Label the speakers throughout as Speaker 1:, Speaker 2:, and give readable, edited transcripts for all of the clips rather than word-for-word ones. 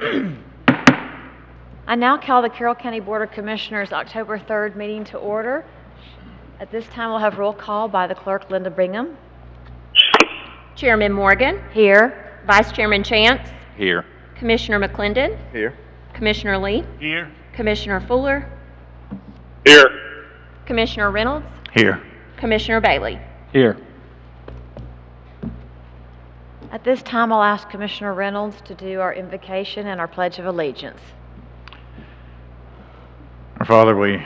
Speaker 1: I now call the Carroll County Board of Commissioners October 3rd meeting to order. At this time, we'll have roll call by the clerk, Linda Bingham.
Speaker 2: Chairman Morgan.
Speaker 1: Here.
Speaker 2: Vice Chairman Chance.
Speaker 3: Here.
Speaker 2: Commissioner McClendon.
Speaker 3: Here.
Speaker 2: Commissioner Lee.
Speaker 3: Here.
Speaker 2: Commissioner Fuller.
Speaker 3: Here.
Speaker 2: Commissioner Reynolds.
Speaker 3: Here.
Speaker 2: Commissioner Bailey.
Speaker 3: Here.
Speaker 1: At this time, I'll ask Commissioner Reynolds to do our invocation and our Pledge of Allegiance.
Speaker 3: Our Father, we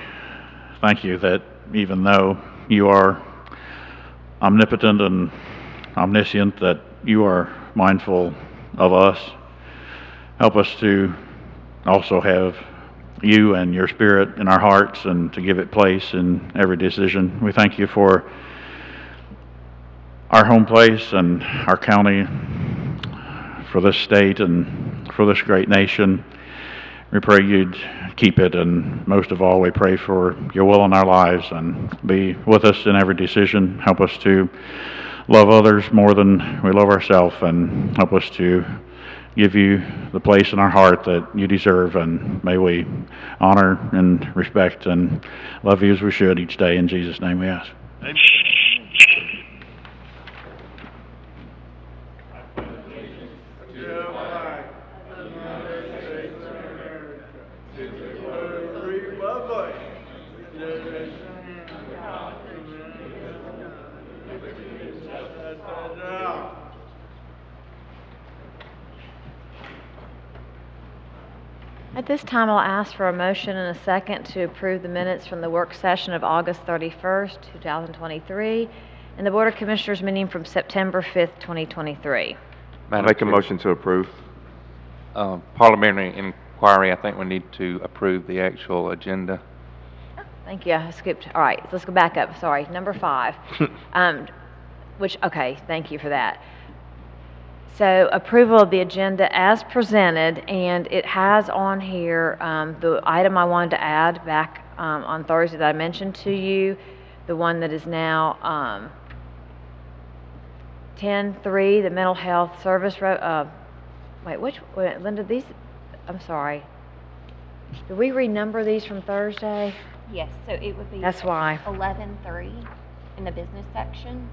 Speaker 3: thank you that even though you are omnipotent and omniscient, that you are mindful of us. Help us to also have you and your Spirit in our hearts and to give it place in every decision. We thank you for our home place and our county, for this state and for this great nation. We pray you'd keep it, and most of all, we pray for your will in our lives and be with us in every decision. Help us to love others more than we love ourselves, and help us to give you the place in our heart that you deserve, and may we honor and respect and love you as we should each day. In Jesus' name we ask. Amen.
Speaker 1: At this time, I'll ask for a motion and a second to approve the minutes from the work session of August 31st, 2023, and the Board of Commissioners meeting from September 5th, 2023.
Speaker 4: Make a motion to approve.
Speaker 5: Parliamentary inquiry, I think we need to approve the actual agenda.
Speaker 1: Thank you. I skipped. All right, let's go back up. Sorry, number 5. Okay, thank you for that. So approval of the agenda as presented, and it has on here the item I wanted to add back on Thursday that I mentioned to you, the one that is now 10-3, the mental health service. Wait, Linda, these, I'm sorry. Did we renumber these from Thursday?
Speaker 2: Yes, so it would be.
Speaker 1: That's why.
Speaker 2: 11-3 in the business section.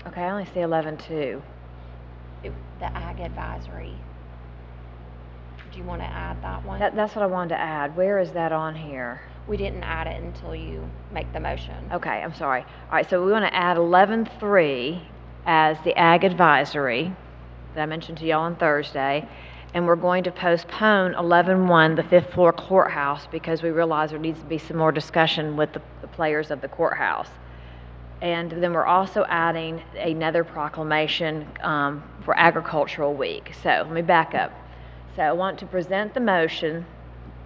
Speaker 1: Okay, I only see 11-2.
Speaker 2: The Ag Advisory. Do you want to add that one?
Speaker 1: That's what I wanted to add. Where is that on here?
Speaker 2: We didn't add it until you make the motion.
Speaker 1: Okay, I'm sorry. All right, so we want to add 11-3 as the Ag Advisory that I mentioned to y'all on Thursday, and we're going to postpone 11-1, the 5th floor courthouse, because we realize there needs to be some more discussion with the players of the courthouse. And then we're also adding another proclamation for Agricultural Week. So let me back up. So I want to present the motion,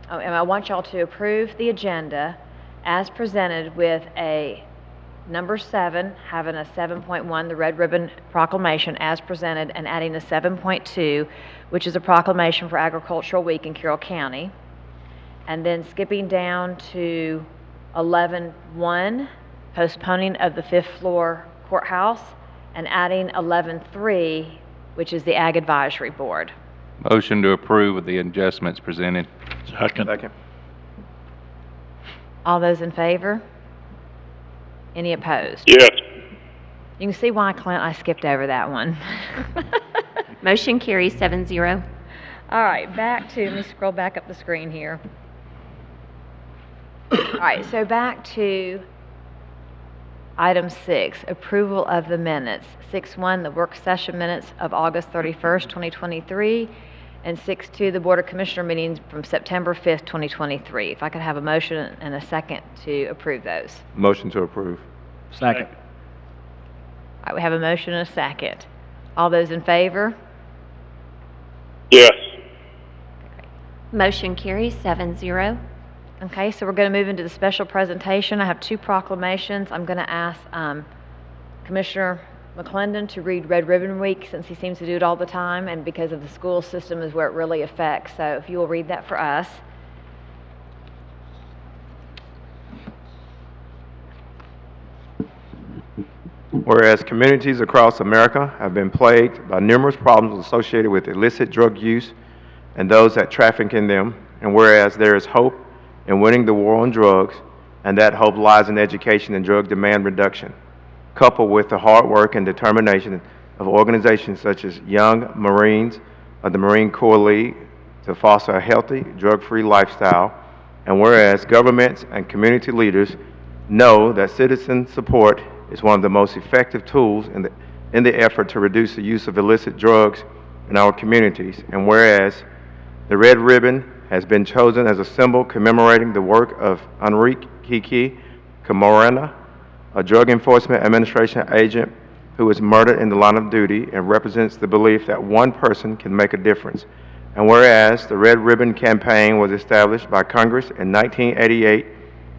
Speaker 1: and I want y'all to approve the agenda as presented with a number 7, having a 7.1, the red ribbon proclamation as presented, and adding a 7.2, which is a proclamation for Agricultural Week in Carroll County. And then skipping down to 11-1, postponing of the 5th floor courthouse, and adding 11-3, which is the Ag Advisory Board.
Speaker 5: Motion to approve with the adjustments presented.
Speaker 3: Second.
Speaker 1: All those in favor? Any opposed?
Speaker 3: Yes.
Speaker 1: You can see why, Clint, I skipped over that one.
Speaker 2: Motion carries 7-0.
Speaker 1: All right, let me scroll back up the screen here. All right, so back to item 6, approval of the minutes. 6-1, the work session minutes of August 31st, 2023, and 6-2, the Board of Commissioner meetings from September 5th, 2023. If I could have a motion and a second to approve those.
Speaker 4: Motion to approve.
Speaker 3: Second.
Speaker 1: All right, we have a motion and a second. All those in favor?
Speaker 3: Yes.
Speaker 2: Motion carries 7-0.
Speaker 1: Okay, so we're going to move into the special presentation. I have 2 proclamations. I'm going to ask Commissioner McClendon to read Red Ribbon Week, since he seems to do it all the time, and because of the school system is where it really affects. So if you will read that for us.
Speaker 4: Whereas communities across America have been plagued by numerous problems associated with illicit drug use and those that traffic in them, and whereas there is hope in winning the war on drugs, and that hope lies in education and drug demand reduction, coupled with the hard work and determination of organizations such as Young Marines of the Marine Corps League to foster a healthy, drug-free lifestyle, and whereas governments and community leaders know that citizen support is one of the most effective tools in the effort to reduce the use of illicit drugs in our communities, and whereas the red ribbon has been chosen as a symbol commemorating the work of Enrique Camarena, a Drug Enforcement Administration agent who was murdered in the line of duty and represents the belief that one person can make a difference. And whereas the Red Ribbon Campaign was established by Congress in 1988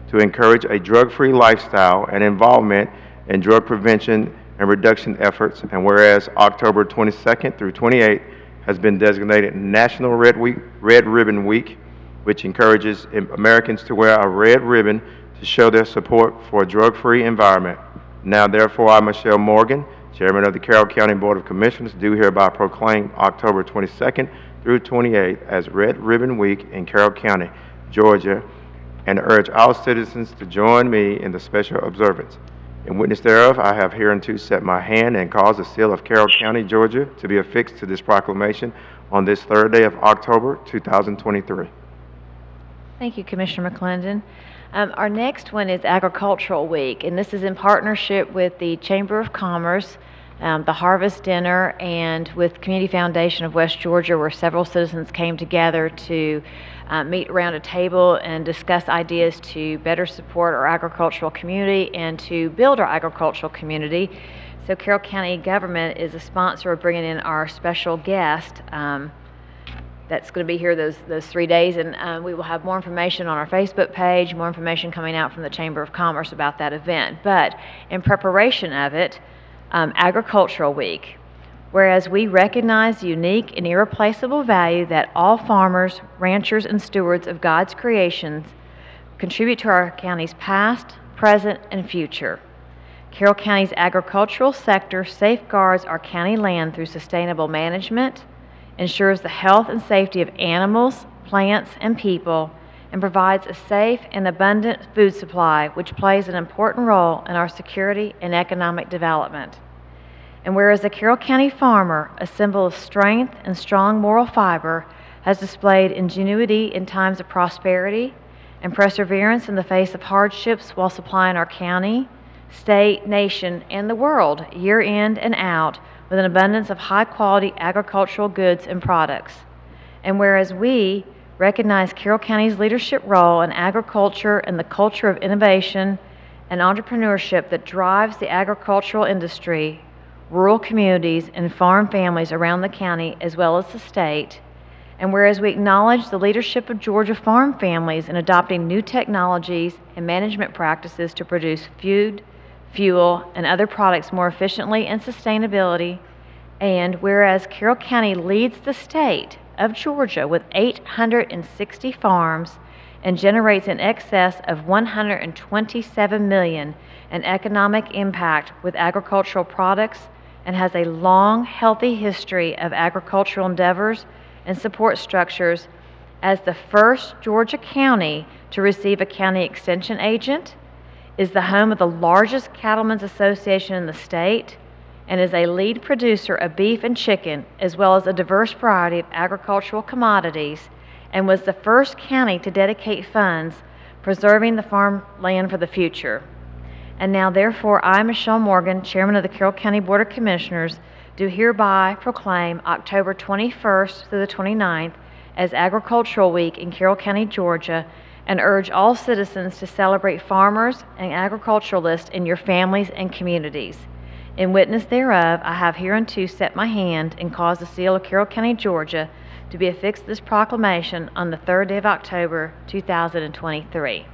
Speaker 4: to encourage a drug-free lifestyle and involvement in drug prevention and reduction efforts, and whereas October 22nd through 28th has been designated National Red Ribbon Week, which encourages Americans to wear a red ribbon to show their support for a drug-free environment. Now, therefore, I, Michelle Morgan, Chairman of the Carroll County Board of Commissioners, do hereby proclaim October 22nd through 28th as Red Ribbon Week in Carroll County, Georgia, and urge all citizens to join me in the special observance. In witness thereof, I have hereunto set my hand and caused the seal of Carroll County, Georgia, to be affixed to this proclamation on this third day of October, 2023.
Speaker 1: Thank you, Commissioner McClendon. Our next one is Agricultural Week, and this is in partnership with the Chamber of Commerce, the Harvest Dinner, and with Community Foundation of West Georgia, where several citizens came together to meet around a table and discuss ideas to better support our agricultural community and to build our agricultural community. So Carroll County government is a sponsor of bringing in our special guest that's going to be here those 3 days, and we will have more information on our Facebook page, more information coming out from the Chamber of Commerce about that event. But in preparation of it, Agricultural Week, whereas we recognize the unique and irreplaceable value that all farmers, ranchers, and stewards of God's creations contribute to our county's past, present, and future. Carroll County's agricultural sector safeguards our county land through sustainable management, ensures the health and safety of animals, plants, and people, and provides a safe and abundant food supply, which plays an important role in our security and economic development. And whereas the Carroll County farmer, a symbol of strength and strong moral fiber, has displayed ingenuity in times of prosperity and perseverance in the face of hardships while supplying our county, state, nation, and the world year in and out with an abundance of high-quality agricultural goods and products. And whereas we recognize Carroll County's leadership role in agriculture and the culture of innovation and entrepreneurship that drives the agricultural industry, rural communities, and farm families around the county as well as the state, and whereas we acknowledge the leadership of Georgia farm families in adopting new technologies and management practices to produce food, fuel, and other products more efficiently and sustainability, and whereas Carroll County leads the state of Georgia with 860 farms and generates in excess of $127 million in economic impact with agricultural products and has a long, healthy history of agricultural endeavors and support structures, as the first Georgia county to receive a county extension agent, is the home of the largest cattlemen's association in the state, and is a lead producer of beef and chicken, as well as a diverse variety of agricultural commodities, and was the first county to dedicate funds preserving the farmland for the future. And now, therefore, I, Michelle Morgan, Chairman of the Carroll County Board of Commissioners, do hereby proclaim October 21st through the 29th as Agricultural Week in Carroll County, Georgia, and urge all citizens to celebrate farmers and agriculturalists in your families and communities. In witness thereof, I have hereunto set my hand and caused the seal of Carroll County, Georgia, to be affixed to this proclamation on the 3rd day of October, 2023.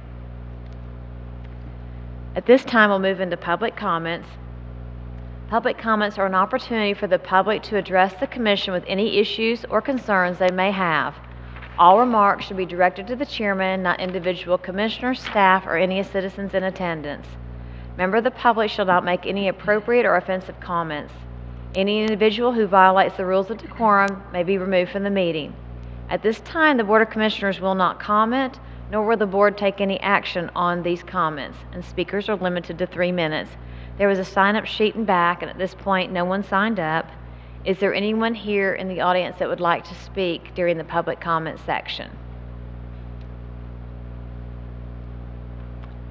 Speaker 1: At this time, we'll move into public comments. Public comments are an opportunity for the public to address the Commission with any issues or concerns they may have. All remarks should be directed to the chairman, not individual commissioners, staff, or any citizens in attendance. Member of the public shall not make any appropriate or offensive comments. Any individual who violates the rules of decorum may be removed from the meeting. At this time, the Board of Commissioners will not comment, nor will the board take any action on these comments, and speakers are limited to 3 minutes. There was a sign-up sheet in back, and at this point, no one signed up. Is there anyone here in the audience that would like to speak during the public comment section?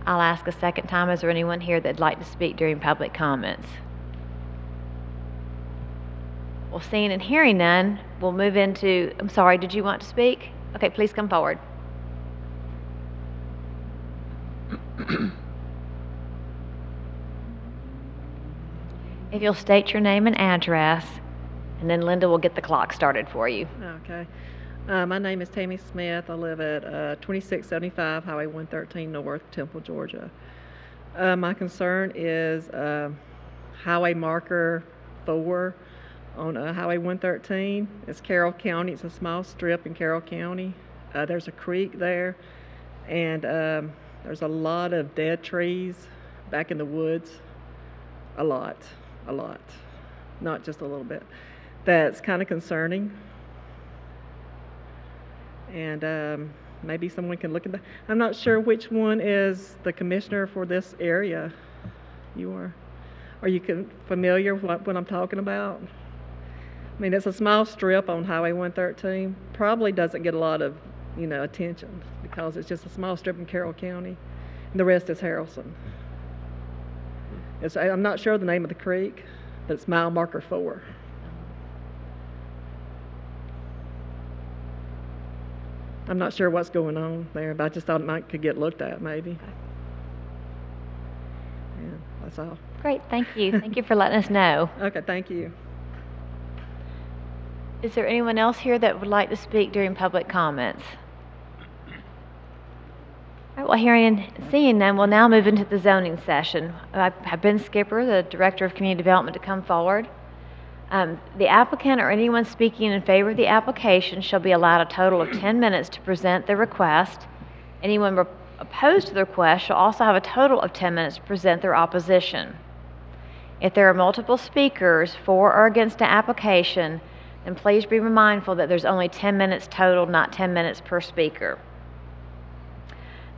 Speaker 1: I'll ask a second time, is there anyone here that'd like to speak during public comments? Well, seeing and hearing none, we'll move into, I'm sorry, did you want to speak? Okay, please come forward. If you'll state your name and address, and then Linda will get the clock started for you.
Speaker 6: Okay. My name is Tammy Smith. I live at 2675 Highway 113 North, Temple, Georgia. My concern is highway marker 4 on Highway 113. It's Carroll County. It's a small strip in Carroll County. There's a creek there, and there's a lot of dead trees back in the woods. A lot, not just a little bit. That's kind of concerning. And maybe someone can look at that. I'm not sure which one is the commissioner for this area. You are? Are you familiar with what I'm talking about? I mean, it's a small strip on Highway 113. Probably doesn't get a lot of, attention because it's just a small strip in Carroll County, and the rest is Harrelson. I'm not sure the name of the creek, but it's mile marker 4. I'm not sure what's going on there, but I just thought it could get looked at, maybe. Yeah, that's all.
Speaker 1: Great, thank you. Thank you for letting us know.
Speaker 6: Okay, thank you.
Speaker 1: Is there anyone else here that would like to speak during public comments? All right, well, hearing and seeing none, we'll now move into the zoning session. I have Ben Skipper, the Director of Community Development, to come forward. The applicant or anyone speaking in favor of the application shall be allowed a total of 10 minutes to present their request. Anyone opposed to the request shall also have a total of 10 minutes to present their opposition. If there are multiple speakers for or against the application, then please be mindful that there's only 10 minutes total, not 10 minutes per speaker.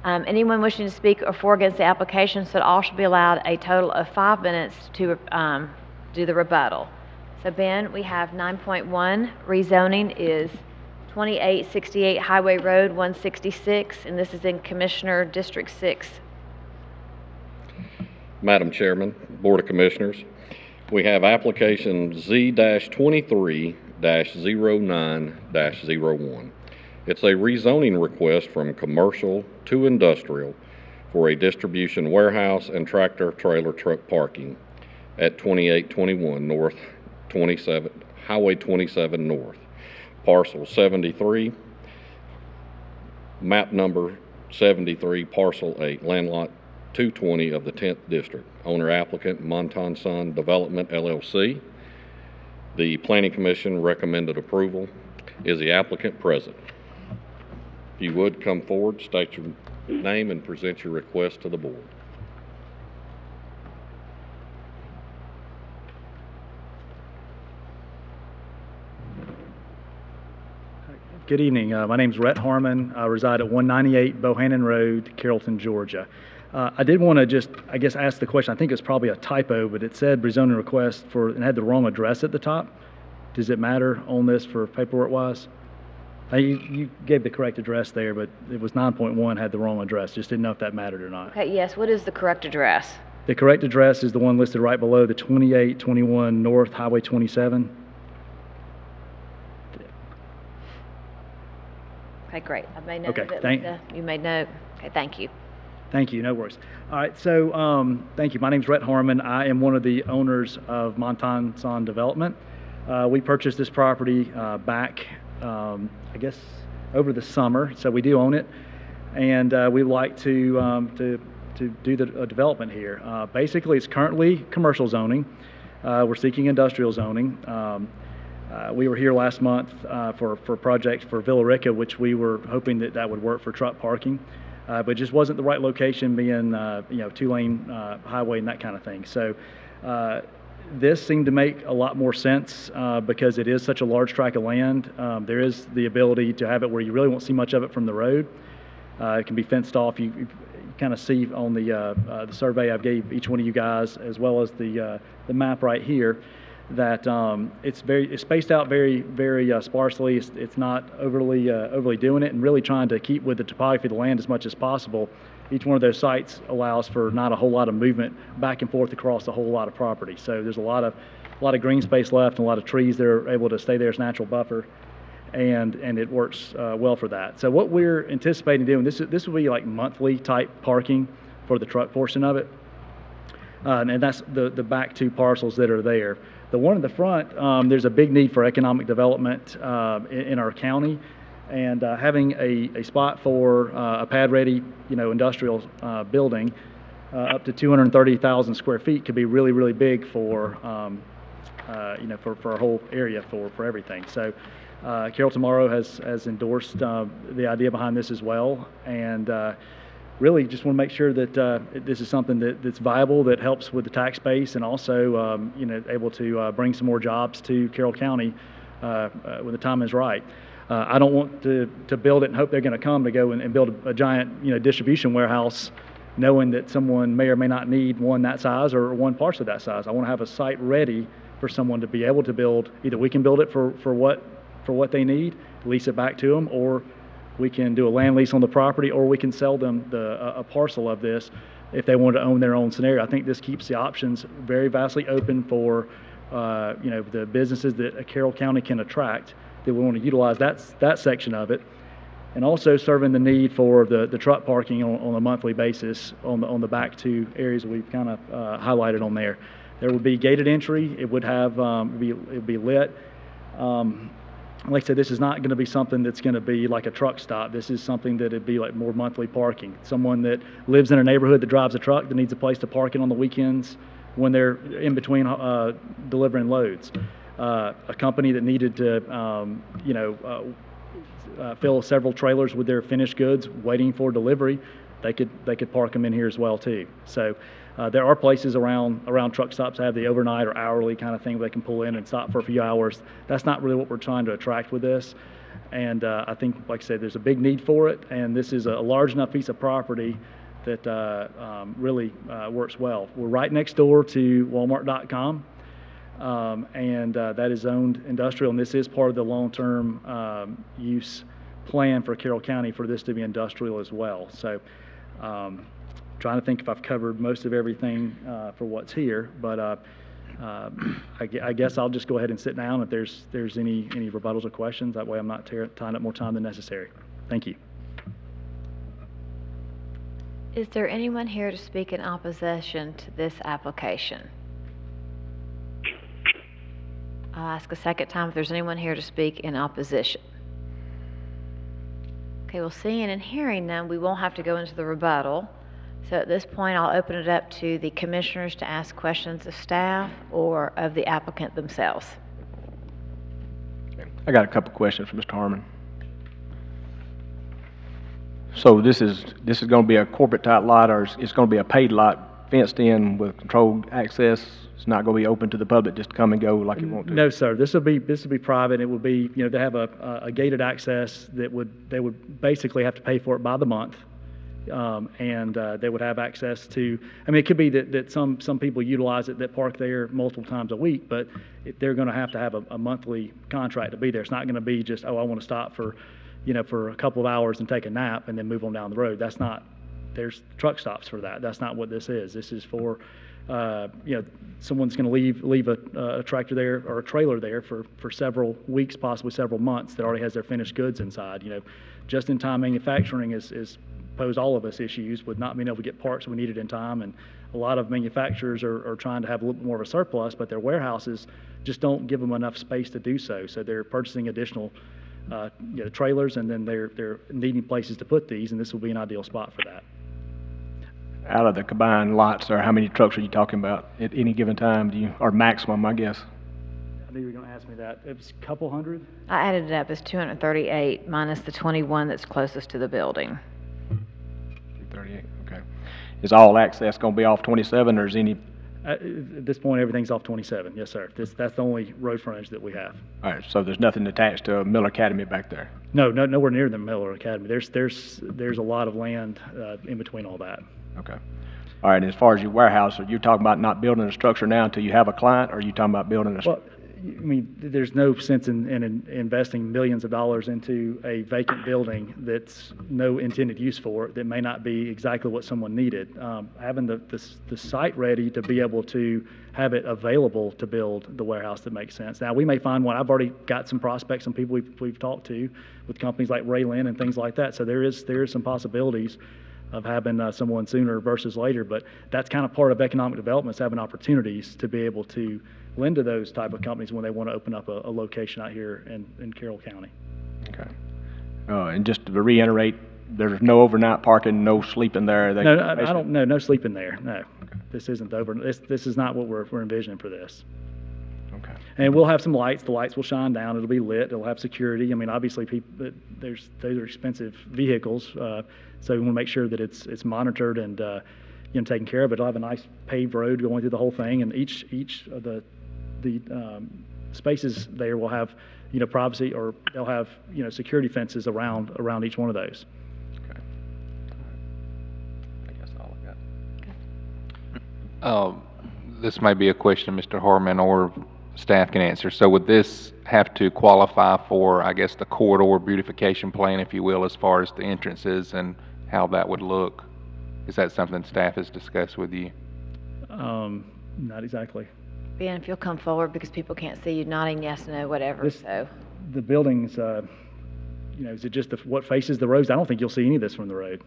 Speaker 1: Anyone wishing to speak for or against the application should also be allowed a total of 5 minutes to do the rebuttal. So Ben, we have 9.1, rezoning is 2868 Highway Road 166, and this is in Commissioner District 6.
Speaker 7: Madam Chairman, Board of Commissioners, we have application Z-23-09-01. It's a rezoning request from commercial to industrial for a distribution warehouse and tractor trailer truck parking at 2821 North 27 Highway 27 North, parcel 73, map number 73, parcel 8, land lot 220 of the 10th District. Owner applicant Montan Son Development LLC. The Planning Commission recommended approval. Is the applicant present? If you would come forward, state your name and present your request to the board.
Speaker 8: Good evening. My name is Rhett Harmon. I reside at 198 Bohannon Road, Carrollton, Georgia. I did want to just, ask the question. I think it's probably a typo, but it said rezoning request and had the wrong address at the top. Does it matter on this for paperwork-wise? You gave the correct address there, but it was 9.1 had the wrong address. Just didn't know if that mattered or not.
Speaker 1: Okay, yes, what is the correct address?
Speaker 8: The correct address is the one listed right below the 2821 North Highway 27.
Speaker 1: Okay, great. I've made note
Speaker 8: Okay,
Speaker 1: of it,
Speaker 8: thank-
Speaker 1: Linda. You made note. Okay, thank you.
Speaker 8: Thank you, no worries. All right, so thank you. My name's Rhett Harmon. I am one of the owners of Montan Son Development. We purchased this property back, over the summer, so we do own it, and we'd like to do the development here. Basically, it's currently commercial zoning. We're seeking industrial zoning. We were here last month for a project for Villa Rica, which we were hoping that would work for truck parking. but it just wasn't the right location, being two-lane highway and that kind of thing. So this seemed to make a lot more sense because it is such a large tract of land. There is the ability to have it where you really won't see much of it from the road. It can be fenced off. You kind of see on the survey I gave each one of you guys, as well as the map right here, that it's spaced out very sparsely. It's not overly doing it, and really trying to keep with the topography of the land as much as possible. Each one of those sites allows for not a whole lot of movement back and forth across a whole lot of property. So there's a lot of green space left and a lot of trees that are able to stay there as natural buffer, and it works well for that. So what we're anticipating doing, this will be like monthly type parking for the truck portion of it, and that's the back two parcels that are there. The one in the front, there's a big need for economic development in our county. And having a spot for a pad-ready, industrial building up to 230,000 square feet could be really, really big for, for our whole area for everything. So Carol Tomorrow has endorsed the idea behind this as well, and really just want to make sure that this is something that's viable, that helps with the tax base, and also able to bring some more jobs to Carroll County when the time is right. I don't want to build it and hope they're going to come to go and build a giant distribution warehouse, knowing that someone may or may not need one that size or one parcel that size. I want to have a site ready for someone to be able to build. Either we can build it for what they need, lease it back to them, or we can do a land lease on the property, or we can sell them a parcel of this if they want to own their own scenario. I think this keeps the options very vastly open for the businesses that Carroll County can attract, that we want to utilize that section of it, and also serving the need for the truck parking on a monthly basis on the back two areas we've kind of highlighted on there. There would be gated entry. It would have it would be lit. Like I said, this is not going to be something that's going to be like a truck stop. This is something that would be like more monthly parking. Someone that lives in a neighborhood that drives a truck that needs a place to park it on the weekends when they're in between delivering loads. A company that needed to, fill several trailers with their finished goods waiting for delivery, they could park them in here as well too. So there are places around truck stops that have the overnight or hourly kind of thing where they can pull in and stop for a few hours. That's not really what we're trying to attract with this. And I think, like I said, there's a big need for it, and this is a large enough piece of property that really works well. We're right next door to Walmart.com. And that is zoned industrial, and this is part of the long-term use plan for Carroll County for this to be industrial as well. So trying to think if I've covered most of everything for what's here, but I guess I'll just go ahead and sit down if there's any rebuttals or questions. That way I'm not tying up more time than necessary. Thank you.
Speaker 1: Is there anyone here to speak in opposition to this application? I'll ask a second time if there's anyone here to speak in opposition. Okay, well, seeing and hearing none, we won't have to go into the rebuttal. So at this point, I'll open it up to the commissioners to ask questions of staff or of the applicant themselves.
Speaker 9: I got a couple questions for Mr. Harmon. So this is going to be a corporate type lot, or it's going to be a paid lot, fenced in with controlled access? It's not going to be open to the public, just come and go like you want to?
Speaker 8: No, sir. This will be private. It will be, they have a gated access that they would basically have to pay for it by the month. And they would have access to, it could be that some people utilize it that park there multiple times a week, but they're going to have a monthly contract to be there. It's not going to be just, I want to stop for a couple of hours and take a nap and then move on down the road. That's not, there's truck stops for that. That's not what this is. This is for, someone's going to leave a tractor there or a trailer there for several weeks, possibly several months, that already has their finished goods inside. Just-in-time manufacturing is pose all of us issues with not being able to get parts we needed in time, and a lot of manufacturers are trying to have a little bit more of a surplus, but their warehouses just don't give them enough space to do so. So they're purchasing additional trailers, and then they're needing places to put these, and this will be an ideal spot for that.
Speaker 9: Out of the combined lots, or how many trucks are you talking about at any given time? Or maximum, I guess?
Speaker 8: I knew you were going to ask me that. It was a couple hundred?
Speaker 1: I added it up as 238 minus the 21 that's closest to the building.
Speaker 9: 38, okay. Is all access going to be off 27, or is any,
Speaker 8: At this point, everything's off 27, yes, sir. That's the only road frontage that we have.
Speaker 9: all right, so there's nothing attached to Miller Academy back there?
Speaker 8: No, nowhere near the Miller Academy. There's a lot of land in between all that.
Speaker 9: Okay. All right, and as far as your warehouse, are you talking about not building a structure now until you have a client, or are you talking about building a?
Speaker 8: Well, I mean, there's no sense in investing millions of dollars into a vacant building that's no intended use for it, that may not be exactly what someone needed. Having the site ready to be able to have it available to build the warehouse that makes sense. Now, we may find one. I've already got some prospects, some people we've talked to with companies like Raylan and things like that. So there is some possibilities of having someone sooner versus later, but that's kind of part of economic development, is having opportunities to be able to lend to those type of companies when they want to open up a location out here in Carroll County.
Speaker 9: Okay. And just to reiterate, there's no overnight parking, no sleeping there?
Speaker 8: No, I don't, no sleeping there, no. Okay. This isn't this is not what we're envisioning for this.
Speaker 9: Okay.
Speaker 8: And we'll have some lights. The lights will shine down. It'll be lit. It'll have security. I mean, obviously, those are expensive vehicles, so we want to make sure that it's monitored and taken care of. It'll have a nice paved road going through the whole thing, and each of the spaces there will have privacy, or they'll have security fences around each one of those.
Speaker 9: Okay. I think that's all I got.
Speaker 5: This may be a question Mr. Harmon or staff can answer. So would this have to qualify for, I guess, the corridor beautification plan, if you will, as far as the entrances and how that would look? Is that something staff has discussed with you?
Speaker 8: Not exactly.
Speaker 1: Ben, if you'll come forward, because people can't see you nodding yes, no, whatever, so.
Speaker 8: The buildings, is it just what faces the roads? I don't think you'll see any of this from the road.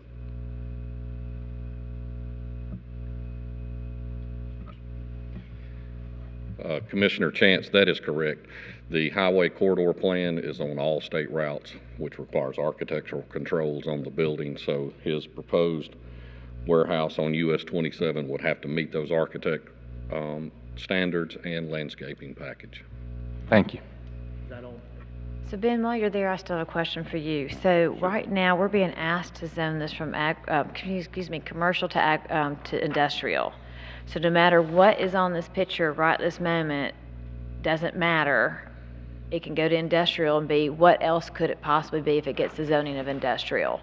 Speaker 7: Commissioner Chance, that is correct. The highway corridor plan is on all state routes, which requires architectural controls on the building. So his proposed warehouse on US 27 would have to meet those architect standards and landscaping package.
Speaker 5: Thank you.
Speaker 8: Is that all?
Speaker 1: So Ben, while you're there, I still have a question for you. So right now, we're being asked to zone this from commercial to industrial. So no matter what is on this picture right this moment, doesn't matter. It can go to industrial and be, what else could it possibly be if it gets the zoning of industrial?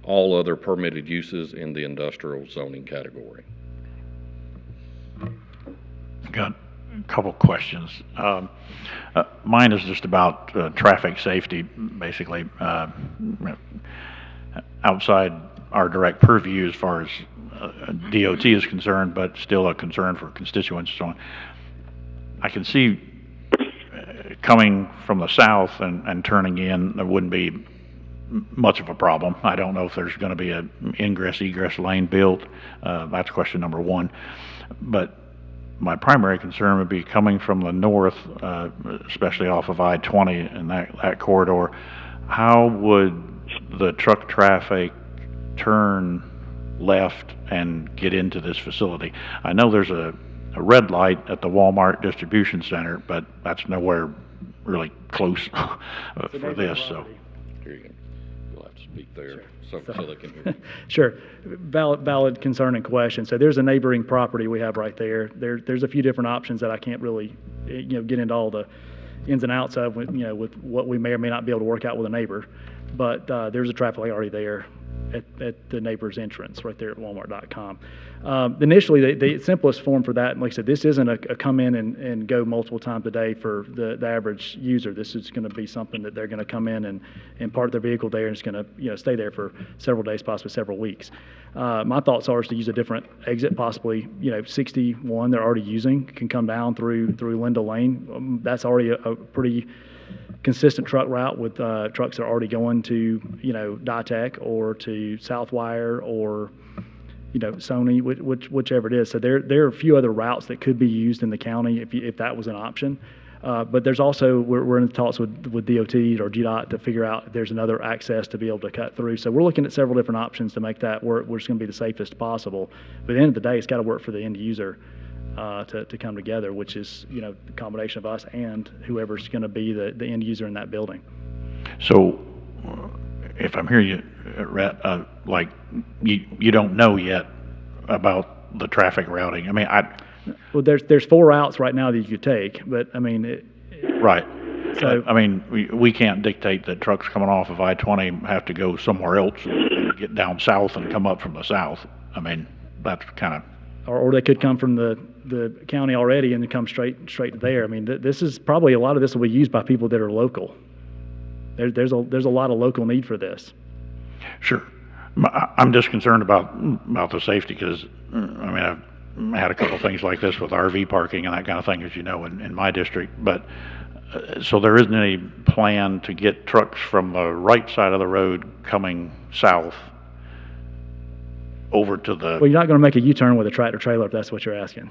Speaker 7: All other permitted uses in the industrial zoning category.
Speaker 3: Got a couple questions. Mine is just about traffic safety, basically, outside our direct purview as far as DOT is concerned, but still a concern for constituents and so on. I can see coming from the south and turning in, there wouldn't be much of a problem. I don't know if there's going to be an ingress-egress lane built. That's question number one. But my primary concern would be coming from the north, especially off of I-20 and that corridor. How would the truck traffic turn left and get into this facility? I know there's a red light at the Walmart distribution center, but that's nowhere really close for this. So
Speaker 7: Here you go. You'll have to speak there so they can hear you.
Speaker 8: Sure. Valid concern and question. So there's a neighboring property we have right there. There's a few different options that I can't really, get into all the ins and outs of, with what we may or may not be able to work out with a neighbor. But there's a traffic light already there at the neighbor's entrance right there at walmart.com. Initially, the simplest form for that, and like I said, this isn't a come in and go multiple times a day for the average user. This is going to be something that they're going to come in and park their vehicle there, and it's going to stay there for several days, possibly several weeks. My thoughts are to use a different exit, possibly 61 they're already using, can come down through Linda Lane. That's already a pretty consistent truck route with trucks that are already going to Ditech or to Southwire or Sony, whichever it is. So there are a few other routes that could be used in the county if that was an option. But there's also, we're in talks with DOT or GDOT to figure out if there's another access to be able to cut through. So we're looking at several different options to make that work, which is going to be the safest possible. But at the end of the day, it's got to work for the end user to come together, which is the combination of us and whoever's going to be the end user in that building.
Speaker 3: So if I'm hearing you, Rhett, like, you don't know yet about the traffic routing. I mean,
Speaker 8: Well, there's 4 routes right now that you could take, but I mean,
Speaker 3: right.
Speaker 8: So-
Speaker 3: I mean, we can't dictate that trucks coming off of I-20 have to go somewhere else and get down south and come up from the south. I mean, that's kind of,
Speaker 8: or they could come from the county already and then come straight to there. I mean, this is probably, a lot of this will be used by people that are local. There's a lot of local need for this.
Speaker 3: sure. I'm just concerned about the safety because, I mean, I've had a couple things like this with RV parking and that kind of thing, as you know, in my district. But so there isn't any plan to get trucks from the right side of the road coming south over to the.
Speaker 8: Well, you're not going to make a U-turn with a tractor trailer if that's what you're asking.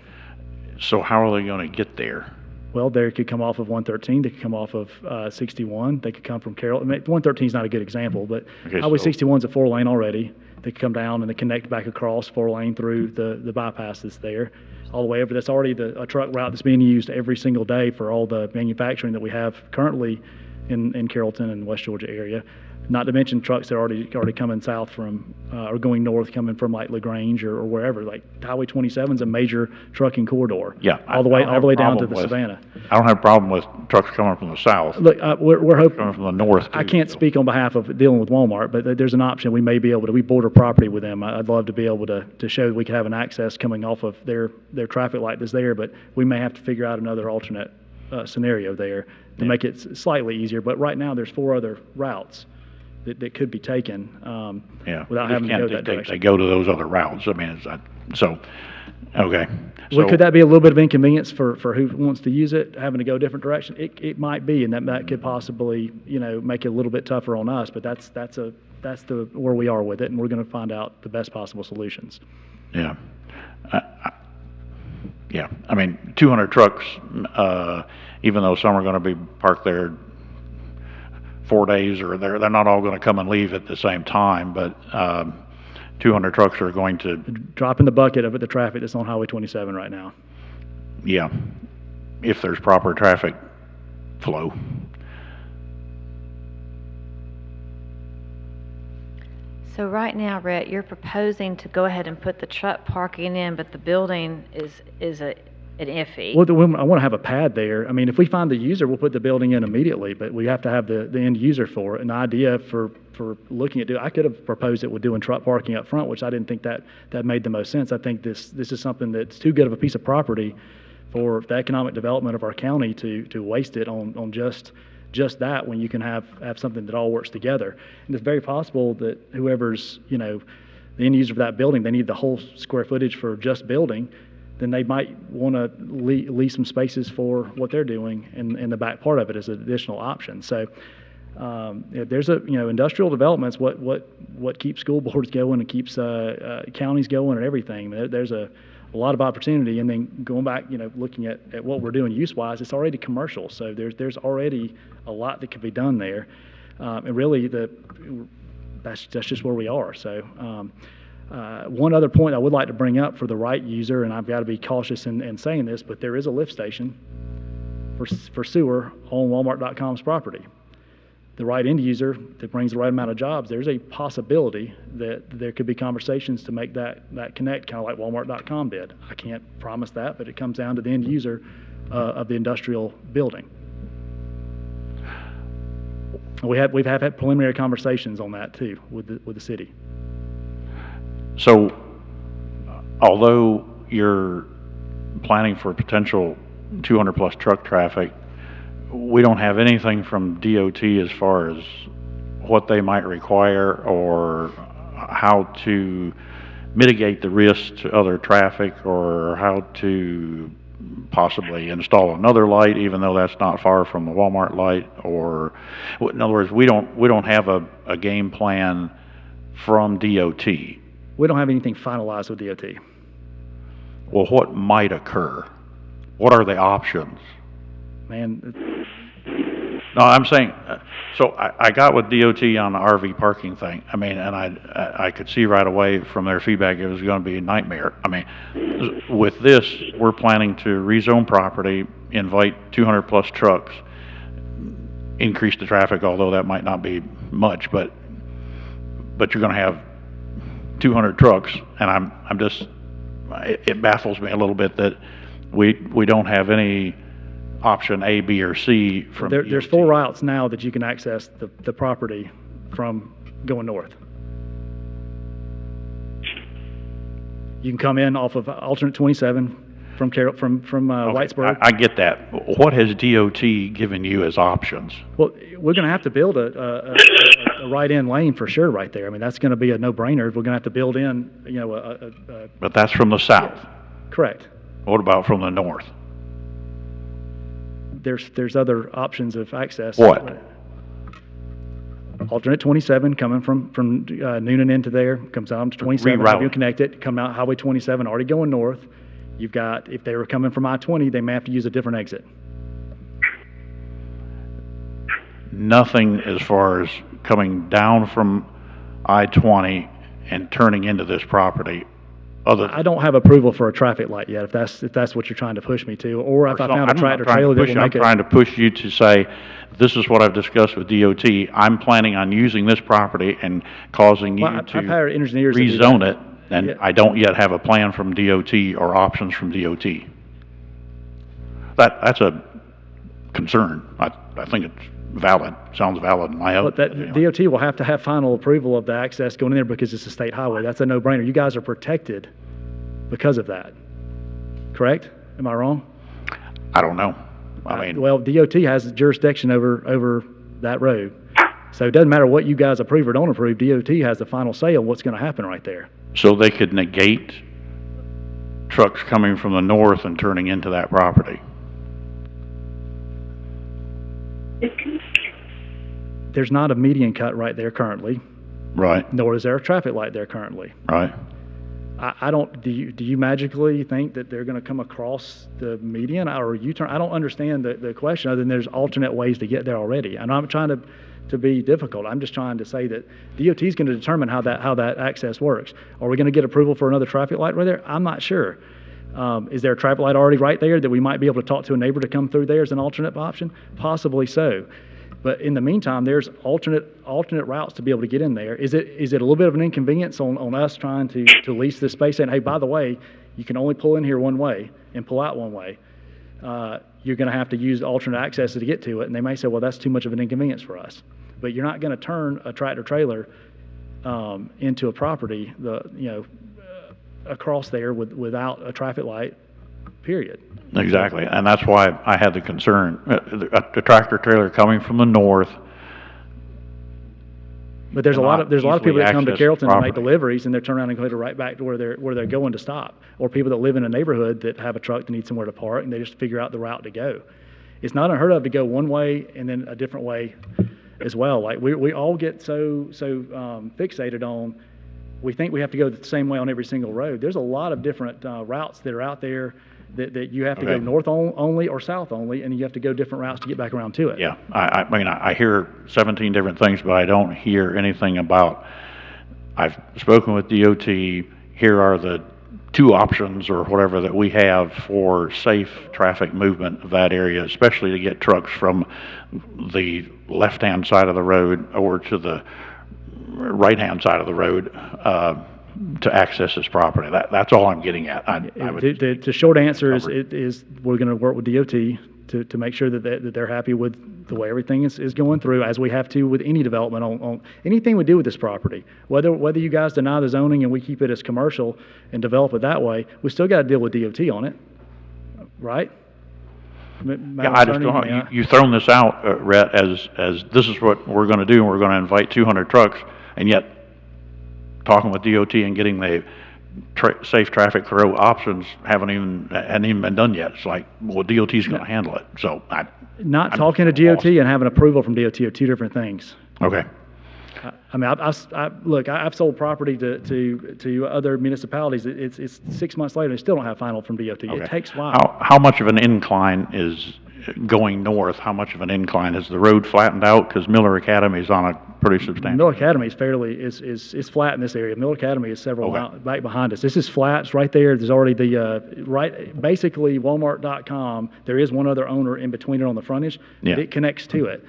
Speaker 3: So how are they going to get there?
Speaker 8: Well, they could come off of 113. They could come off of 61. They could come from Carroll. I mean, 113 is not a good example, but
Speaker 3: Okay,
Speaker 8: Highway
Speaker 3: so-
Speaker 8: 61 is a 4-lane already. They could come down and they connect back across 4-lane through the bypass that's there, all the way over. That's already a truck route that's being used every single day for all the manufacturing that we have currently in Carrollton and West Georgia area. Not to mention trucks that are already coming south from, or going north, coming from like LaGrange or wherever. Like Highway 27 is a major trucking corridor.
Speaker 3: Yeah,
Speaker 8: all the
Speaker 3: I
Speaker 8: way
Speaker 3: don't have a
Speaker 8: down to
Speaker 3: problem
Speaker 8: the
Speaker 3: with-
Speaker 8: Savannah.
Speaker 3: I don't have a problem with trucks coming from the south,
Speaker 8: Look, we're hoping.
Speaker 3: coming from the north.
Speaker 8: I
Speaker 3: too,
Speaker 8: can't
Speaker 3: so.
Speaker 8: speak on behalf of dealing with Walmart, but there's an option. We may be able to. We border property with them. I'd love to be able to show that we could have an access coming off of their traffic light that's there, but we may have to figure out another alternate scenario there to make it slightly easier. But right now, there's 4 other routes that could be taken
Speaker 3: Yeah.
Speaker 8: without
Speaker 3: you
Speaker 8: having to
Speaker 3: can't
Speaker 8: go that
Speaker 3: dictate
Speaker 8: direction.
Speaker 3: They go to those other routes. I mean, so, okay.
Speaker 8: Well,
Speaker 3: So-
Speaker 8: could that be a little bit of inconvenience for who wants to use it, having to go a different direction? It might be, and that could possibly, make it a little bit tougher on us, but that's where we are with it, and we're going to find out the best possible solutions.
Speaker 3: Yeah. Yeah, I mean, 200 trucks, even though some are going to be parked there 4 days, or they're not all going to come and leave at the same time, but 200 trucks are going to,
Speaker 8: Drop in the bucket of the traffic that's on Highway 27 right now.
Speaker 3: yeah, if there's proper traffic flow.
Speaker 1: So right now, Rhett, you're proposing to go ahead and put the truck parking in, but the building is an iffy.
Speaker 8: Well, I want to have a pad there. I mean, if we find the user, we'll put the building in immediately, but we have to have the end user for it. An idea for looking at I could have proposed it with doing truck parking up front, which I didn't think that made the most sense. I think this is something that's too good of a piece of property for the economic development of our county to waste it on just that, when you can have something that all works together. And it's very possible that whoever's, the end user for that building, they need the whole square footage for just building, then they might want to lease some spaces for what they're doing in the back part of it as an additional option. So there's industrial development's what keeps school boards going and keeps counties going and everything. There's a lot of opportunity. And then going back, looking at what we're doing use-wise, it's already commercial. So there's already a lot that could be done there. And really, that's just where we are. So one other point I would like to bring up for the right user, and I've got to be cautious in saying this, but there is a lift station for sewer on Walmart.com's property. The right end user that brings the right amount of jobs, there's a possibility that there could be conversations to make that connect, kind of like Walmart.com did. I can't promise that, but it comes down to the end user of the industrial building. We've had preliminary conversations on that too with the city.
Speaker 3: So, although you're planning for potential 200 plus truck traffic, we don't have anything from DOT as far as what they might require or how to mitigate the risk to other traffic, or how to possibly install another light, even though that's not far from the Walmart light. Or, in other words, we don't have a game plan from DOT.
Speaker 8: We don't have anything finalized with DOT.
Speaker 3: Well, what might occur? What are the options?
Speaker 8: Man,
Speaker 3: No, I'm saying, so I got with DOT on the RV parking thing. I mean, and I could see right away from their feedback it was going to be a nightmare. I mean, with this, we're planning to rezone property, invite 200 plus trucks, increase the traffic, although that might not be much, but but you're gonna have 200 trucks, and I'm just, it baffles me a little bit that we don't have any option A, B, or C from
Speaker 8: There's
Speaker 3: DOT.
Speaker 8: 4 routes now that you can access the property from going north. You can come in off of alternate 27 from
Speaker 3: Okay,
Speaker 8: Whitesburg.
Speaker 3: I get that. What has DOT given you as options?
Speaker 8: Well, we're going to have to build a right-in lane for sure right there. I mean, that's going to be a no-brainer. We're going to have to build in, you know,
Speaker 3: But that's from the south.
Speaker 8: correct.
Speaker 3: What about from the north?
Speaker 8: There's other options of access.
Speaker 3: What?
Speaker 8: Alternate 27 coming from Noonan into there, comes out to 27, have you
Speaker 3: Reroute.
Speaker 8: connect it, come out Highway 27, already going north. You've got, if they were coming from I-20, they may have to use a different exit.
Speaker 3: Nothing as far as coming down from I-20 and turning into this property, other.
Speaker 8: I don't have approval for a traffic light yet, if that's what you're trying to push me to, or if I found a tractor trailer that will
Speaker 3: I'm
Speaker 8: make it.
Speaker 3: trying to push you to say, this is what I've discussed with DOT. I'm planning on using this property and causing you
Speaker 8: Well, I've
Speaker 3: to
Speaker 8: hired engineers to do
Speaker 3: rezone
Speaker 8: that.
Speaker 3: it, and
Speaker 8: Yeah.
Speaker 3: I don't yet have a plan from DOT or options from DOT. That's a concern. I think it's valid, sounds valid in my own.
Speaker 8: But that DOT will have to have final approval of the access going in there because it's a state highway. That's a no-brainer. You guys are protected because of that, correct? Am I wrong?
Speaker 3: I don't know. I mean,
Speaker 8: Well, DOT has jurisdiction over that road. So it doesn't matter what you guys approve or don't approve, DOT has the final say on what's going to happen right there.
Speaker 3: so they could negate trucks coming from the north and turning into that property.
Speaker 8: There's not a median cut right there currently,
Speaker 3: Right,
Speaker 8: nor is there a traffic light there currently.
Speaker 3: right.
Speaker 8: I don't, do you magically think that they're going to come across the median or U-turn? I don't understand the question, other than there's alternate ways to get there already. And I'm trying to be difficult. I'm just trying to say that DOT is going to determine how that access works. Are we going to get approval for another traffic light right there? I'm not sure. Is there a traffic light already right there that we might be able to talk to a neighbor to come through there as an alternate option? Possibly so. But in the meantime, there's alternate routes to be able to get in there. Is it a little bit of an inconvenience on us trying to lease this space, saying, hey, by the way, you can only pull in here one way and pull out one way. You're going to have to use alternate access to get to it. And they may say, well, that's too much of an inconvenience for us. But you're not going to turn a tractor trailer into a property, across there without a traffic light, period.
Speaker 3: Exactly, and that's why I had the concern. A tractor trailer coming from the north.
Speaker 8: But there's a lot of
Speaker 3: Cannot
Speaker 8: people that come to
Speaker 3: easily access
Speaker 8: Carrollton to make
Speaker 3: property.
Speaker 8: deliveries, and they're turning around and go right back to where they're going to stop. Or people that live in a neighborhood that have a truck that needs somewhere to park, and they just figure out the route to go. It's not unheard of to go one way and then a different way as well. Like we all get so fixated on, we think we have to go the same way on every single road. There's a lot of different routes that are out there that you have to go
Speaker 3: Okay.
Speaker 8: north only or south only, and you have to go different routes to get back around to it.
Speaker 3: Yeah, I mean, I hear 17 different things, but I don't hear anything about, I've spoken with DOT, here are the 2 options or whatever that we have for safe traffic movement of that area, especially to get trucks from the left-hand side of the road over to the right-hand side of the road, to access this property. That's all I'm getting at. I would.
Speaker 8: The short answer
Speaker 3: covered.
Speaker 8: is we're going to work with DOT to make sure that they're happy with the way everything is going through, as we have to with any development on anything we do with this property. Whether you guys deny the zoning and we keep it as commercial and develop it that way, we still got to deal with DOT on it, right?
Speaker 3: Yeah, I just don't, you've thrown this out, Rhett, as this is what we're gonna do, and we're gonna invite 200 trucks, and yet talking with DOT and getting the safe traffic flow options hadn't even been done yet. It's like, well, DOT's gonna handle it, so
Speaker 8: Not
Speaker 3: I'm
Speaker 8: talking to DOT and having approval from DOT are 2 different things.
Speaker 3: okay.
Speaker 8: I mean, look, I've sold property to other municipalities. It's 6 months later, they still don't have final from DOT.
Speaker 3: Okay.
Speaker 8: It takes a while.
Speaker 3: How much of an incline is going north? How much of an incline? Is the road flattened out? Because Miller Academy is on a pretty substantial.
Speaker 8: Mill Academy is is flat in this area. Mill Academy is several
Speaker 3: Okay.
Speaker 8: miles back behind us. This is flat. It's right there. There's already basically Walmart.com. There is one other owner in between it on the frontage.
Speaker 3: Yeah.
Speaker 8: It connects to it.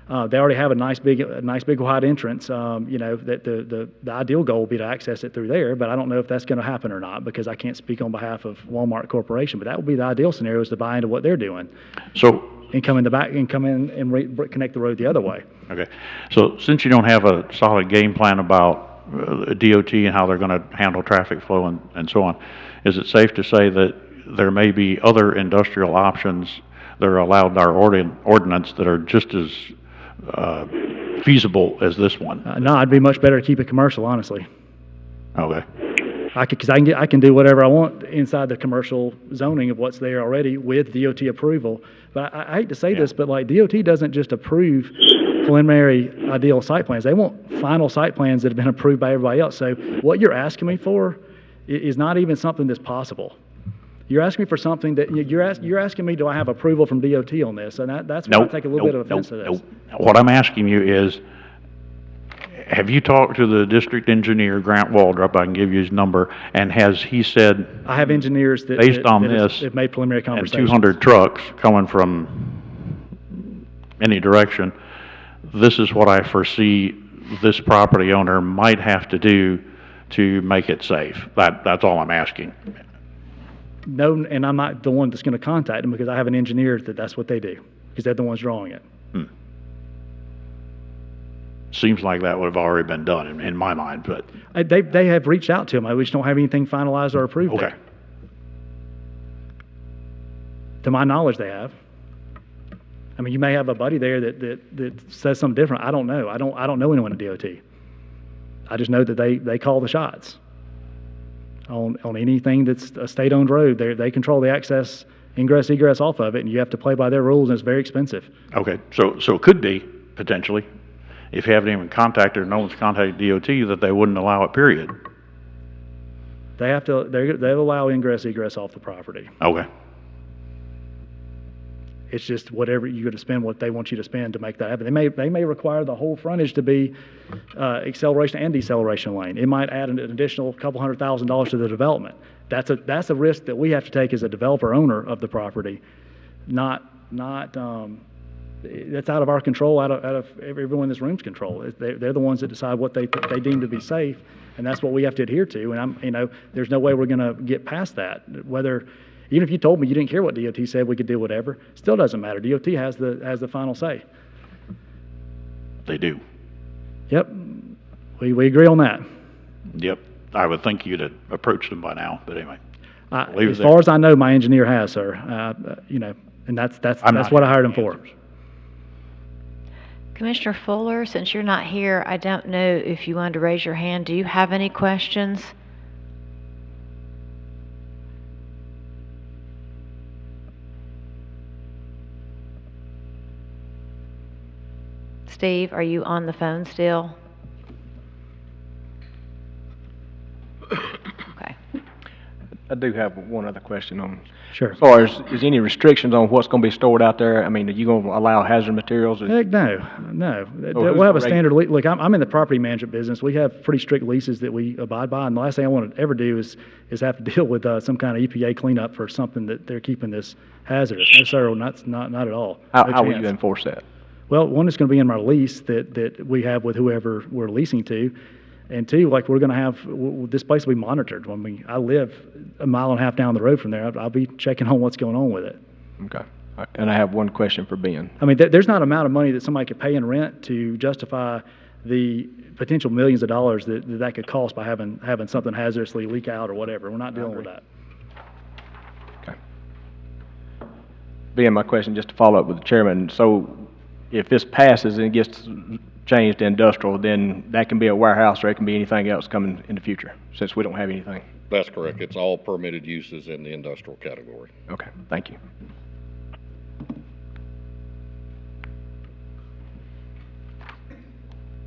Speaker 8: They already have a nice big wide entrance. That the ideal goal would be to access it through there, but I don't know if that's going to happen or not because I can't speak on behalf of Walmart Corporation. But that would be the ideal scenario, is to buy into what they're doing
Speaker 3: So,
Speaker 8: and come in the back and come in and connect the road the other way.
Speaker 3: okay, so since you don't have a solid game plan about DOT and how they're going to handle traffic flow and so on, is it safe to say that there may be other industrial options that are allowed in our ordinance that are just as feasible as this one?
Speaker 8: No, I'd be much better to keep it commercial, honestly.
Speaker 3: Okay,
Speaker 8: Because I can do whatever I want inside the commercial zoning of what's there already with DOT approval. But I hate to say this, but like DOT doesn't just approve preliminary ideal site plans. They want final site plans that have been approved by everybody else. So what you're asking me for is not even something that's possible. You're asking me for something that you're asking me, do I have approval from DOT on this? And that's why I take a little bit of offense to this.
Speaker 3: What I'm asking you is, have you talked to the district engineer, Grant Waldrop? I can give you his number. And has he said,
Speaker 8: I have engineers that
Speaker 3: based on
Speaker 8: that
Speaker 3: this,
Speaker 8: have made preliminary
Speaker 3: and
Speaker 8: conversations.
Speaker 3: 200 trucks coming from any direction, this is what I foresee this property owner might have to do to make it safe? That's all I'm asking.
Speaker 8: No, and I'm not the one that's going to contact them because I have an engineer that's what they do, because they're the ones drawing it.
Speaker 3: Seems like that would have already been done in my mind, but.
Speaker 8: They have reached out to them. I just don't have anything finalized or approved
Speaker 3: Okay.
Speaker 8: yet. To my knowledge, they have. I mean, you may have a buddy there that says something different. I don't know. I don't know anyone at DOT. I just know that they call the shots on anything that's a state-owned road. They control the access, ingress, egress off of it, and you have to play by their rules, and it's very expensive.
Speaker 3: Okay, so it could be, potentially, if you haven't even contacted or no one's contacted DOT, that they wouldn't allow it, period.
Speaker 8: They'll allow ingress, egress off the property.
Speaker 3: Okay,
Speaker 8: It's just whatever you're going to spend, what they want you to spend to make that happen. They may require the whole frontage to be acceleration and deceleration lane. It might add an additional couple $100,000 to the development. That's a risk that we have to take as a developer owner of the property. That's out of our control, out of everyone in this room's control. They're the ones that decide what they deem to be safe, and that's what we have to adhere to. And there's no way we're going to get past that. Even if you told me you didn't care what DOT said, we could do whatever. Still doesn't matter. DOT has the final say.
Speaker 3: they do.
Speaker 8: Yep, we agree on that.
Speaker 3: Yep, I would think you'd have approached them by now, but anyway. leave it
Speaker 8: As
Speaker 3: there.
Speaker 8: far as I know, my engineer has, sir. And that's
Speaker 3: I'm not
Speaker 8: what I
Speaker 3: hearing
Speaker 8: heard him
Speaker 3: the
Speaker 8: for.
Speaker 3: answers.
Speaker 1: Commissioner Fuller, since you're not here, I don't know if you wanted to raise your hand. Do you have any questions? Steve, are you on the phone still? Okay.
Speaker 9: I do have one other question on,
Speaker 8: Sure.
Speaker 9: as far as, is any restrictions on what's gonna be stored out there? I mean, are you gonna allow hazard materials?
Speaker 8: Heck, no.
Speaker 9: who's
Speaker 8: We'll have
Speaker 9: gonna
Speaker 8: a standard, look, I'm in the property management business. We have pretty strict leases that we abide by, and the last thing I want to ever do is have to deal with some kind of EPA cleanup for something that they're keeping this hazardous. No, sir, not at all. No
Speaker 9: How will you
Speaker 8: chance.
Speaker 9: enforce that?
Speaker 8: Well, one, is going to be in my lease that we have with whoever we're leasing to. And two, like, we're going to have, this place will be monitored. I live a mile and a half down the road from there. I'll be checking on what's going on with it.
Speaker 9: Okay. All right. And I have one question for Ben.
Speaker 8: I mean, there's not an amount of money that somebody could pay in rent to justify the potential millions of dollars that could cost by having something hazardously leak out or whatever. We're not dealing with that.
Speaker 9: Okay. Ben, my question, just to follow up with the chairman, so if this passes and it gets changed to industrial, then that can be a warehouse or it can be anything else coming in the future, since we don't have anything?
Speaker 7: That's correct. It's all permitted uses in the industrial category.
Speaker 9: Okay, thank you.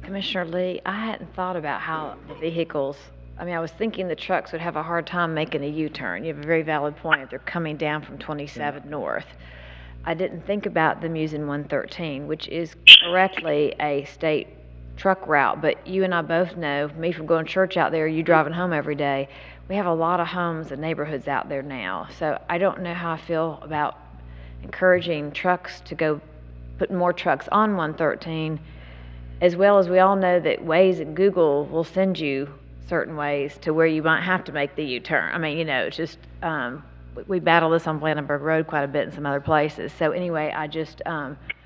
Speaker 1: Commissioner Lee, I hadn't thought about how the vehicles, I was thinking the trucks would have a hard time making a U-turn. You have a very valid point if they're coming down from 27 north. I didn't think about them using 113, which is correctly a state truck route, but you and I both know, me from going to church out there, you driving home every day, we have a lot of homes and neighborhoods out there now. So I don't know how I feel about encouraging trucks to go putting more trucks on 113, as well as we all know that Waze and Google will send you certain ways to where you might have to make the U-turn. I mean, it's just, we battle this on Blandenburg Road quite a bit and some other places. So anyway, I just,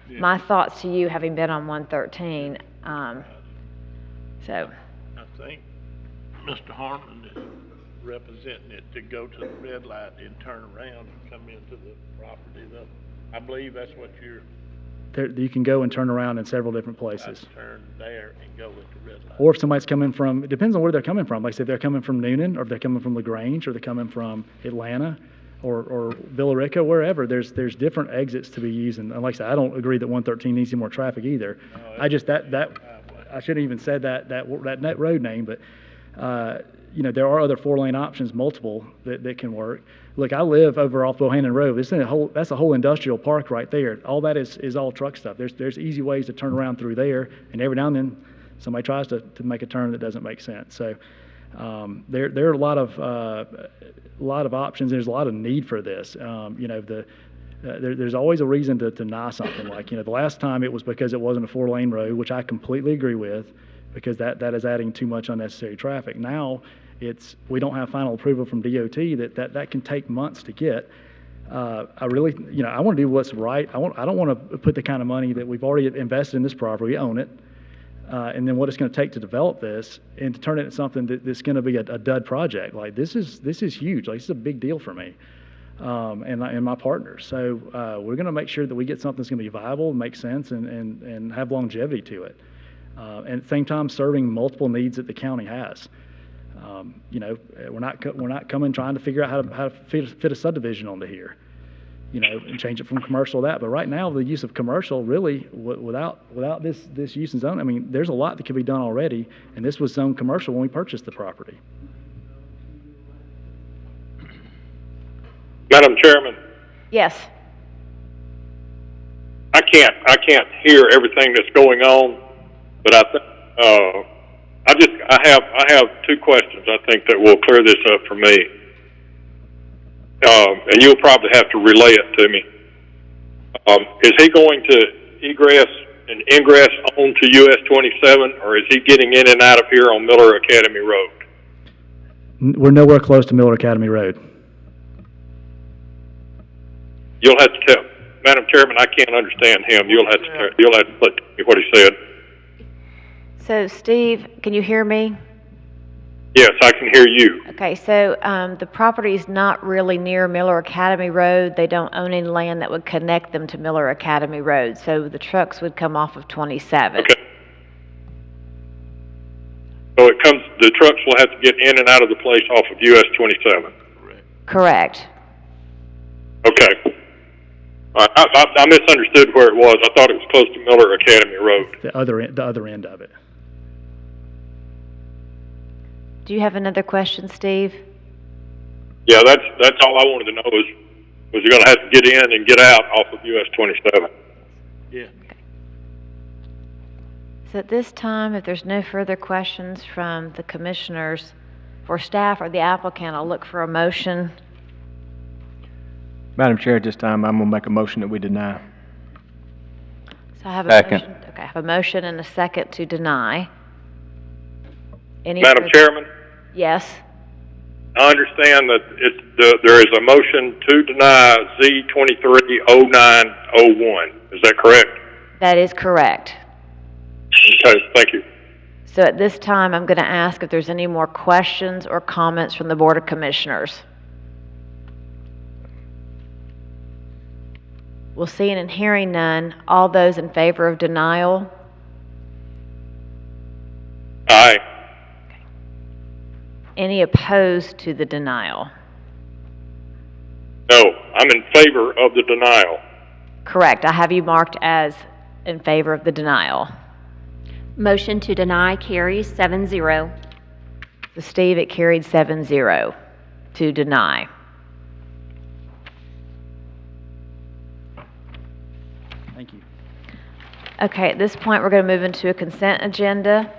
Speaker 1: my thoughts to you, having been on 113, so.
Speaker 10: I think Mr. Harmon is representing it to go to the red light and turn around and come into the property, though. I believe that's what you're,
Speaker 8: You can go and turn around in several different places.
Speaker 10: turn there and go with the red light.
Speaker 8: Or if somebody's coming from, it depends on where they're coming from. Like, say, if they're coming from Noonan, or if they're coming from LaGrange, or they're coming from Atlanta, or Villarica, wherever, there's different exits to be using. And like I said, I don't agree that 113 needs any more traffic either. I just, I shouldn't even said that road name, but, there are other 4-lane options, multiple, that can work. Look, I live over off Bohannon Road. That's a whole industrial park right there. All that is all truck stuff. There's easy ways to turn around through there, and every now and then somebody tries to make a turn that doesn't make sense. So there are a lot of options. There's a lot of need for this. There's always a reason to deny something. Like, the last time it was because it wasn't a 4-lane road, which I completely agree with, because that is adding too much unnecessary traffic. Now we don't have final approval from DOT that can take months to get. I really, I want to do what's right. I don't want to put the kind of money that we've already invested in this property, we own it, and then what it's going to take to develop this and to turn it into something that's going to be a dud project. Like, this is huge. Like, this is a big deal for me and my partners. So we're going to make sure that we get something that's going to be viable, make sense, and have longevity to it. And at the same time, serving multiple needs that the county has. We're not coming trying to figure out how to fit a subdivision onto here, and change it from commercial to that. But right now, the use of commercial, really, without this use and zone, I mean, there's a lot that can be done already, and this was zoned commercial when we purchased the property.
Speaker 11: Madam Chairman,
Speaker 1: Yes.
Speaker 11: I can't hear everything that's going on, but I think I have 2 questions I think that will clear this up for me, and you'll probably have to relay it to me. Is he going to egress and ingress onto US 27, or is he getting in and out of here on Miller Academy Road?
Speaker 8: We're nowhere close to Miller Academy Road.
Speaker 11: You'll have to tell, Madam Chairman, I can't understand him. You'll have to tell me what he said.
Speaker 1: So, Steve, can you hear me?
Speaker 11: Yes, I can hear you.
Speaker 1: Okay, so the property is not really near Miller Academy Road. They don't own any land that would connect them to Miller Academy Road, so the trucks would come off of 27.
Speaker 11: Okay. So the trucks will have to get in and out of the place off of US 27.
Speaker 1: Correct.
Speaker 11: Okay. I misunderstood where it was. I thought it was close to Miller Academy Road.
Speaker 8: The other end of it.
Speaker 1: Do you have another question, Steve?
Speaker 11: Yeah, that's all I wanted to know was you're going to have to get in and get out off of US 27.
Speaker 10: Yeah.
Speaker 1: So at this time, if there's no further questions from the commissioners for staff or the applicant, I'll look for a motion.
Speaker 9: Madam Chair, at this time, I'm going to make a motion that we deny.
Speaker 1: So I have a
Speaker 5: Second.
Speaker 1: motion. Okay, I have a motion and a second to deny.
Speaker 11: Madam Chairman,
Speaker 1: Yes.
Speaker 11: I understand that there is a motion to deny Z230901. Is that correct?
Speaker 1: That is correct.
Speaker 11: Okay, thank you.
Speaker 1: So at this time, I'm going to ask if there's any more questions or comments from the Board of Commissioners. We'll see and hearing none. All those in favor of denial?
Speaker 11: Aye.
Speaker 1: Any opposed to the denial?
Speaker 11: No, I'm in favor of the denial.
Speaker 1: Correct. I have you marked as in favor of the denial.
Speaker 2: Motion to deny carries 7-0.
Speaker 1: So Steve, it carried 7-0 to deny.
Speaker 8: Thank you.
Speaker 1: Okay, at this point, we're going to move into a consent agenda.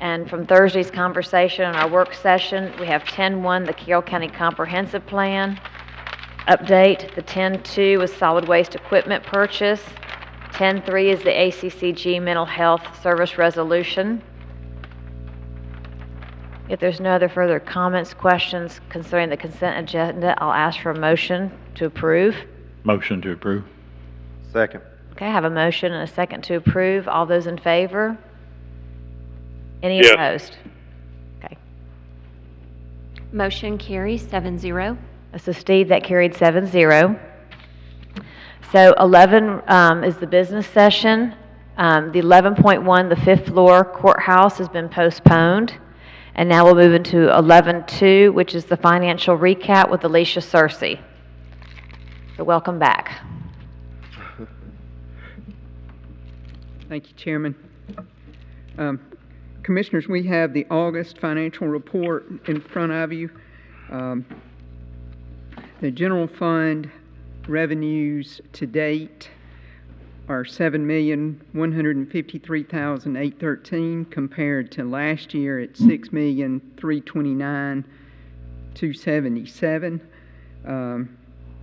Speaker 1: And from Thursday's conversation in our work session, we have 10-1, the Carroll County Comprehensive Plan update. The 10-2 was solid waste equipment purchase. 10.3 is the ACCG Mental Health Service Resolution. If there's no other further comments, questions concerning the consent agenda, I'll ask for a motion to approve.
Speaker 3: Motion to approve.
Speaker 4: Second.
Speaker 1: Okay, I have a motion and a second to approve. All those in favor? Any
Speaker 11: Yes.
Speaker 1: opposed? Okay.
Speaker 2: Motion carries 7-0.
Speaker 1: So Steve, that carried 7-0. So 11 is the business session. The 11.1, the fifth floor courthouse has been postponed. And now we'll move into 11.2, which is the financial recap with Alicia Searcy. So welcome back.
Speaker 12: Thank you, Chairman. Commissioners, we have the August financial report in front of you. The general fund revenues to date are $7,153,813 compared to last year at $6,329,277.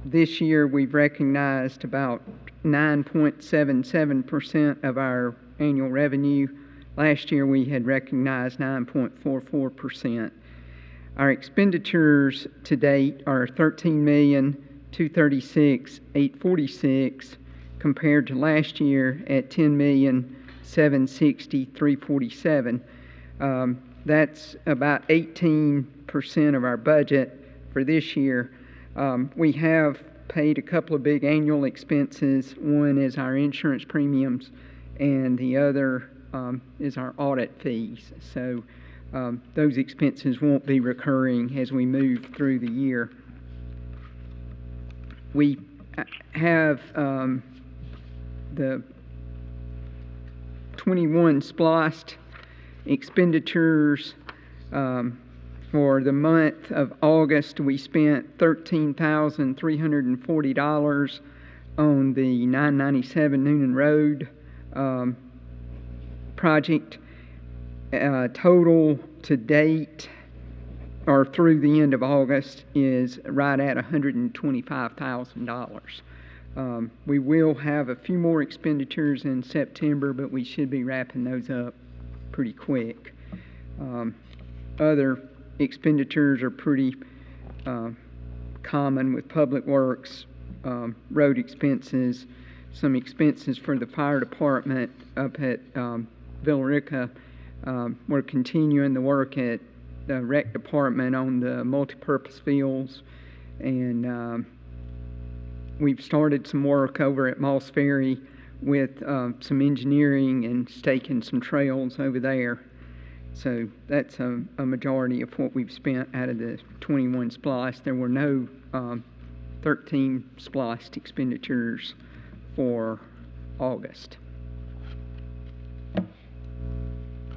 Speaker 12: This year we've recognized about 9.77% of our annual revenue. Last year we had recognized 9.44%. Our expenditures to date are $13,236,846 compared to last year at $10,760,347. That's about 18% of our budget for this year. We have paid a couple of big annual expenses. One is our insurance premiums, and the other is our audit fees. So those expenses won't be recurring as we move through the year. We have the 21 spliced expenditures. For the month of August, we spent $13,340 on the 997 Noonan Road project. Total to date, or through the end of August, is right at $125,000. We will have a few more expenditures in September, but we should be wrapping those up pretty quick. Other expenditures are pretty common with public works, road expenses, some expenses for the fire department up at Villarica. We're continuing the work at the rec department on the multipurpose fields, and we've started some work over at Moss Ferry with some engineering and staking some trails over there. So that's a majority of what we've spent out of the 21 spliced. There were no 13 spliced expenditures for August.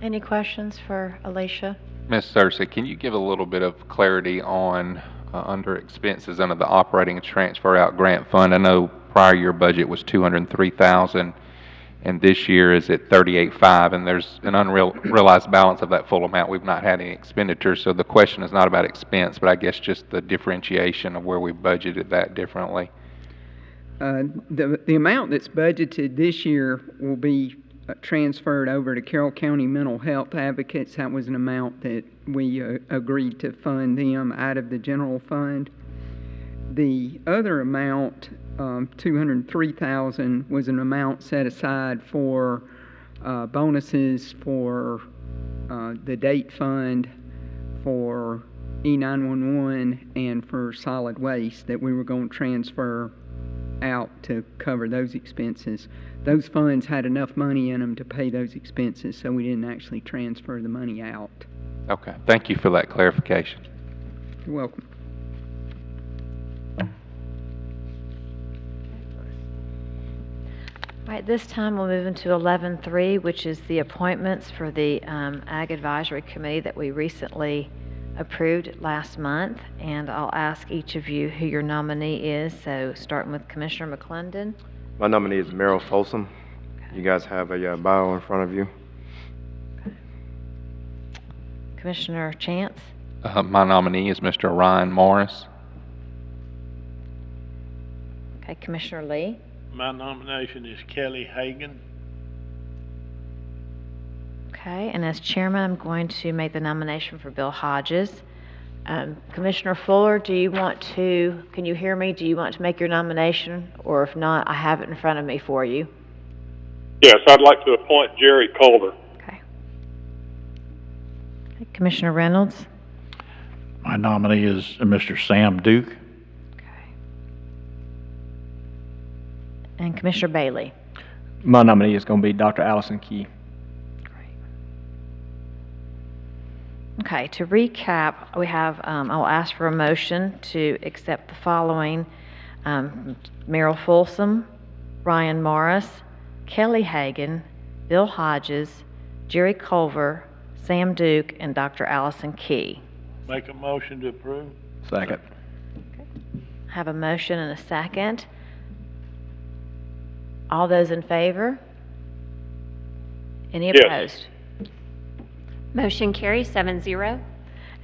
Speaker 1: Any questions for Alicia?
Speaker 5: Ms. Searcy, can you give a little bit of clarity on under expenses under the operating transfer out grant fund? I know prior year budget was $203,000. And this year is at $38,500, and there's an unrealized balance of that full amount. We've not had any expenditures, so the question is not about expense, but I guess just the differentiation of where we budgeted that differently.
Speaker 12: The amount that's budgeted this year will be transferred over to Carroll County Mental Health Advocates. That was an amount that we agreed to fund them out of the general fund. The other amount, $203,000, was an amount set aside for bonuses for the date fund, for E911, and for solid waste that we were going to transfer out to cover those expenses. Those funds had enough money in them to pay those expenses, so we didn't actually transfer the money out.
Speaker 5: Okay, thank you for that clarification.
Speaker 12: You're welcome.
Speaker 1: All right, this time we'll move into 11.3, which is the appointments for the Ag Advisory Committee that we recently approved last month. And I'll ask each of you who your nominee is. So starting with Commissioner McClendon.
Speaker 4: My nominee is Merrill Folsom. You guys have a bio in front of you.
Speaker 1: Commissioner Chance.
Speaker 5: My nominee is Mr. Ryan Morris.
Speaker 1: Okay, Commissioner Lee.
Speaker 10: My nomination is Kelly Hagan.
Speaker 1: Okay, and as chairman, I'm going to make the nomination for Bill Hodges. Commissioner Fuller, can you hear me? Do you want to make your nomination? Or if not, I have it in front of me for you.
Speaker 11: Yes, I'd like to appoint Jerry Culver.
Speaker 1: Okay. Commissioner Reynolds?
Speaker 3: My nominee is Mr. Sam Duke.
Speaker 1: Okay. And Commissioner Bailey?
Speaker 9: My nominee is going to be Dr. Allison Key.
Speaker 1: Okay, to recap, we have, I'll ask for a motion to accept the following: Merrill Folsom, Ryan Morris, Kelly Hagan, Bill Hodges, Jerry Culver, Sam Duke, and Dr. Allison Key.
Speaker 10: Make a motion to approve.
Speaker 9: Second.
Speaker 1: I have a motion and a second. All those in favor? Any
Speaker 11: Yes.
Speaker 1: opposed?
Speaker 2: Motion carries 7-0.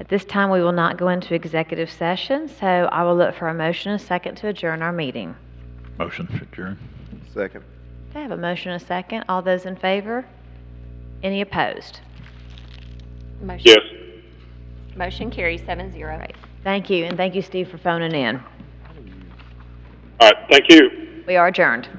Speaker 1: At this time, we will not go into executive session, so I will look for a motion and a second to adjourn our meeting.
Speaker 3: Motion to adjourn.
Speaker 4: Second.
Speaker 1: Okay, I have a motion and a second. All those in favor? Any opposed?
Speaker 2: Motion,
Speaker 11: Yes.
Speaker 2: Motion carries 7-0.
Speaker 1: Right. Thank you, and thank you, Steve, for phoning in.
Speaker 11: All right, thank you.
Speaker 1: We are adjourned.